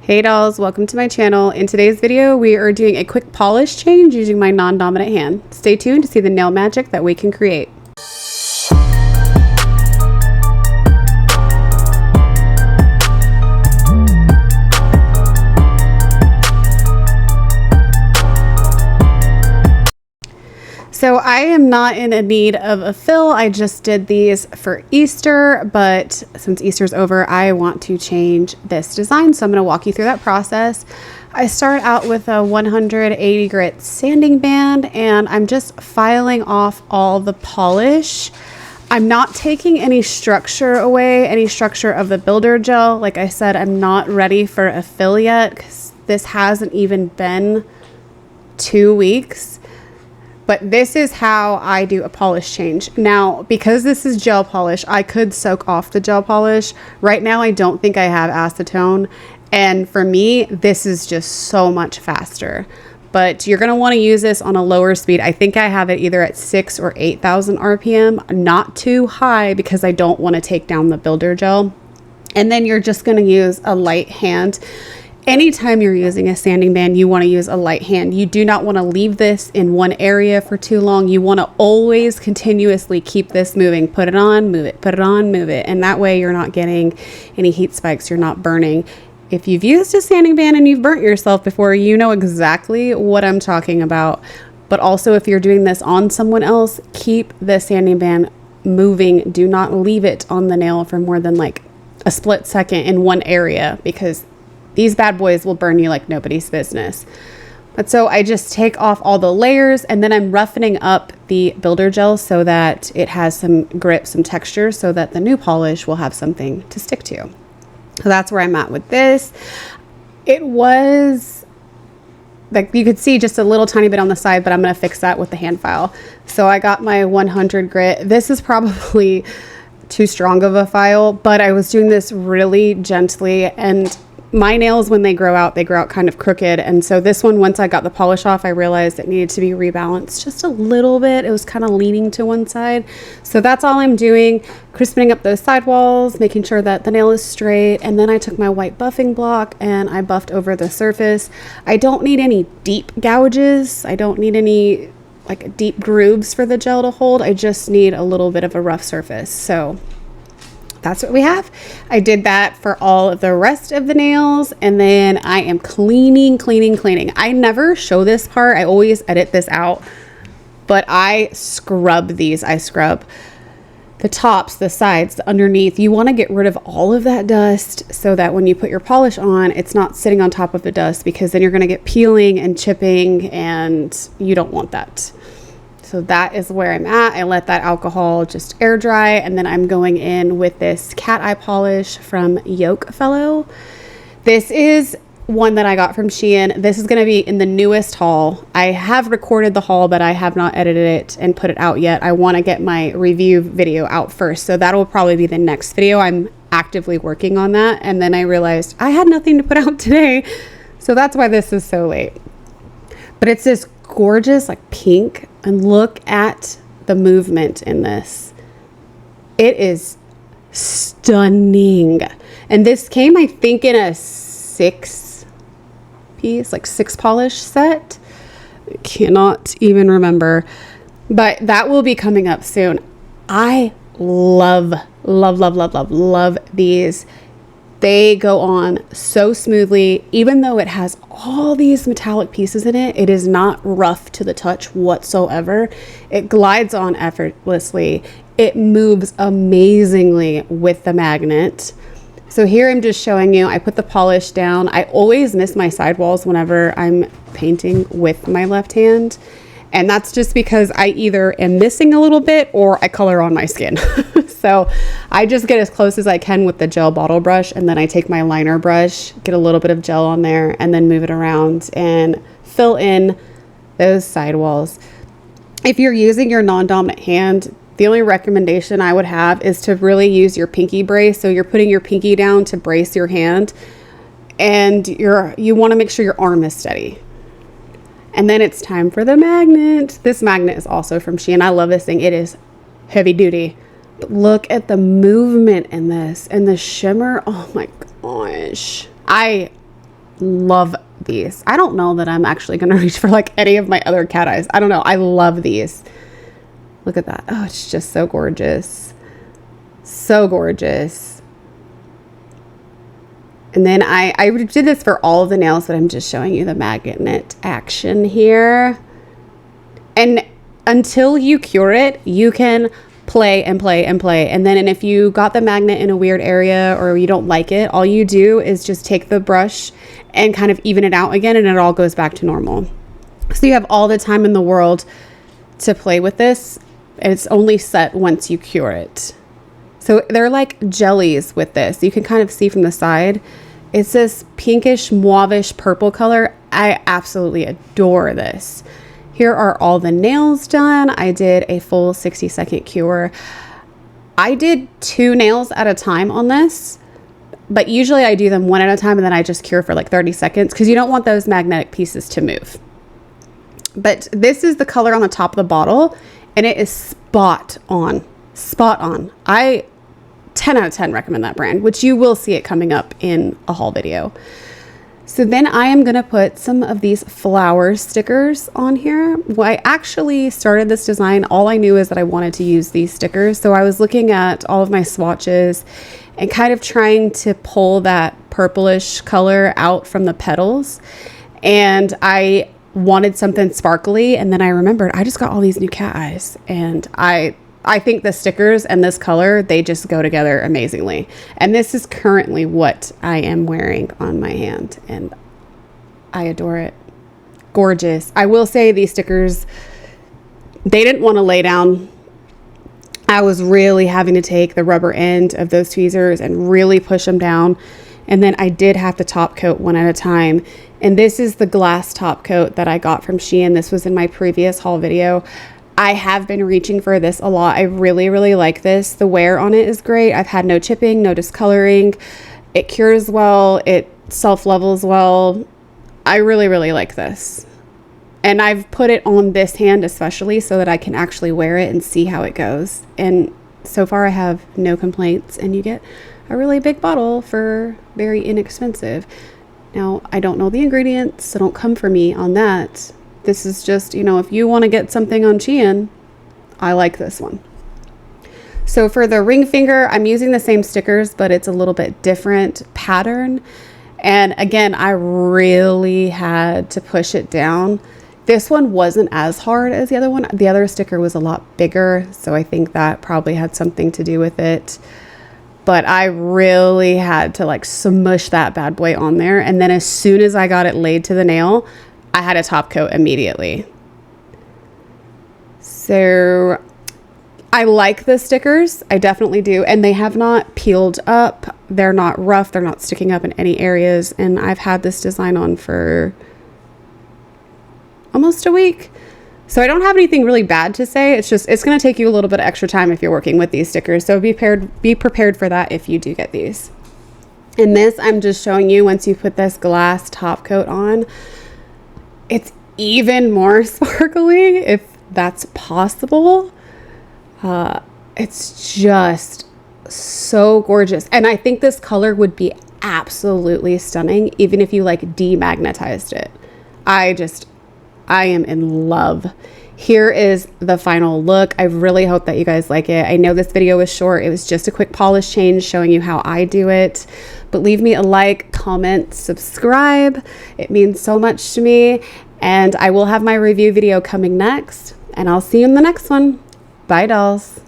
Hey dolls, welcome to my channel. In today's video, we are doing a quick polish change using my non-dominant hand. Stay tuned to see the nail magic that we can create. So I am not in a need of a fill. I just did these for Easter, but since Easter's over, I want to change this design. So I'm going to walk you through that process. I start out with a 180 grit sanding band, and I'm just filing off all the polish. I'm not taking any structure away, any structure of the builder gel. Like I said, I'm not ready for a fill yet because this hasn't even been 2 weeks. But this is how I do a polish change. Now, because this is gel polish, I could soak off the gel polish. Right now, I don't think I have acetone. And for me, this is just so much faster. But you're gonna wanna use this on a lower speed. I think I have it either at 6,000 or 8,000 RPM, not too high because I don't wanna take down the builder gel. And then you're just gonna use a light hand. Anytime you're using a sanding band, you want to use a light hand. You do not want to leave this in one area for too long. You want to always continuously keep this moving. Put it on, move it, put it on, move it. And that way you're not getting any heat spikes. You're not burning. If you've used a sanding band and you've burnt yourself before, you know exactly what I'm talking about. But also if you're doing this on someone else, keep the sanding band moving. Do not leave it on the nail for more than like a split second in one area, because these bad boys will burn you like nobody's business. But so I just take off all the layers, and then I'm roughening up the builder gel so that it has some grip, some texture, so that the new polish will have something to stick to. So that's where I'm at with this. It was, like you could see just a little tiny bit on the side, but I'm gonna fix that with the hand file. So I got my 100 grit. This is probably too strong of a file, but I was doing this really gently, and my nails, when they grow out kind of crooked. And so this one, once I got the polish off, I realized it needed to be rebalanced just a little bit. It was kind of leaning to one side. So that's all I'm doing, crispening up those sidewalls, making sure that the nail is straight. And then I took my white buffing block and I buffed over the surface. I don't need any deep gouges. I don't need any like deep grooves for the gel to hold. I just need a little bit of a rough surface. So that's what we have. I did that for all of the rest of the nails, and then I am cleaning. I never show this part. I always edit this out, but I scrub these. I scrub the tops, the sides, the underneath. You want to get rid of all of that dust so that when you put your polish on, it's not sitting on top of the dust, because then you're going to get peeling and chipping, and you don't want that. So that is where I'm at. I let that alcohol just air dry, and then I'm going in with this Cateye polish from Yoke Fellow. This is one that I got from SHEIN. This is going to be in the newest haul. I have recorded the haul, but I have not edited it and put it out yet. I want to get my review video out first, so that will probably be the next video. I'm actively working on that, and then I realized I had nothing to put out today, so that's why this is so late. But it's this gorgeous like pink, and look at the movement in this. It is stunning. And this came, I think, in a 6-piece, like 6 polish set. I cannot even remember, but that will be coming up soon. I love these. They go on so smoothly. Even though it has all these metallic pieces in it, it is not rough to the touch whatsoever. It glides on effortlessly. It moves amazingly with the magnet. So here I'm just showing you, I put the polish down. I always miss my sidewalls whenever I'm painting with my left hand. And that's just because I either am missing a little bit or I color on my skin. So I just get as close as I can with the gel bottle brush, and then I take my liner brush, get a little bit of gel on there, and then move it around and fill in those sidewalls. If you're using your non-dominant hand, the only recommendation I would have is to really use your pinky brace. So you're putting your pinky down to brace your hand, and you want to make sure your arm is steady. And then it's time for the magnet. This magnet is also from SHEIN. I love this thing. It is heavy duty. But look at the movement in this and the shimmer. Oh my gosh. I love these. I don't know that I'm actually going to reach for like any of my other cat eyes. I don't know. I love these. Look at that. Oh, it's just so gorgeous. So gorgeous. And then I did this for all of the nails, but I'm just showing you the magnet action here. And until you cure it, you can play and play and play. And then if you got the magnet in a weird area or you don't like it, all you do is just take the brush and kind of even it out again, and it all goes back to normal. So you have all the time in the world to play with this. It's only set once you cure it. So they're like jellies with this. You can kind of see from the side. It's this pinkish, mauvish purple color. I absolutely adore this. Here are all the nails done. I did a full 60-second cure. I did 2 nails at a time on this, but usually I do them 1 at a time and then I just cure for like 30 seconds because you don't want those magnetic pieces to move. But this is the color on the top of the bottle and it is spot on. Spot on. I 10 out of 10 recommend that brand, which you will see it coming up in a haul video. So then I am going to put some of these flower stickers on here. When I actually started this design, all I knew is that I wanted to use these stickers. So I was looking at all of my swatches and kind of trying to pull that purplish color out from the petals. And I wanted something sparkly. And then I remembered I just got all these new cat eyes, and I think the stickers and this color, they just go together amazingly. And this is currently what I am wearing on my hand, and I adore it. Gorgeous. I will say these stickers, they didn't want to lay down. I was really having to take the rubber end of those tweezers and really push them down. And then I did have to top coat 1 at a time. And this is the glass top coat that I got from SHEIN. This was in my previous haul video. I have been reaching for this a lot. I really, really like this. The wear on it is great. I've had no chipping, no discoloring. It cures well. It self-levels well. I really, really like this. And I've put it on this hand especially so that I can actually wear it and see how it goes. And so far I have no complaints, and you get a really big bottle for very inexpensive. Now, I don't know the ingredients, so don't come for me on that. This is just, you know, if you want to get something on SHEIN, I like this one. So for the ring finger, I'm using the same stickers, but it's a little bit different pattern. And again, I really had to push it down. This one wasn't as hard as the other one. The other sticker was a lot bigger, so I think that probably had something to do with it. But I really had to like smush that bad boy on there. And then as soon as I got it laid to the nail, I had a top coat immediately. So I like the stickers. I definitely do. And they have not peeled up. They're not rough. They're not sticking up in any areas. And I've had this design on for almost a week. So I don't have anything really bad to say. It's just, it's going to take you a little bit of extra time if you're working with these stickers. So be prepared for that if you do get these. And this, I'm just showing you once you put this glass top coat on, it's even more sparkly, if that's possible. It's just so gorgeous. And I think this color would be absolutely stunning, even if you like demagnetized it. I am in love. Here is the final look. I really hope that you guys like it. I know this video was short. It was just a quick polish change showing you how I do it. But leave me a like, comment, subscribe. It means so much to me. And I will have my review video coming next. And I'll see you in the next one. Bye, dolls.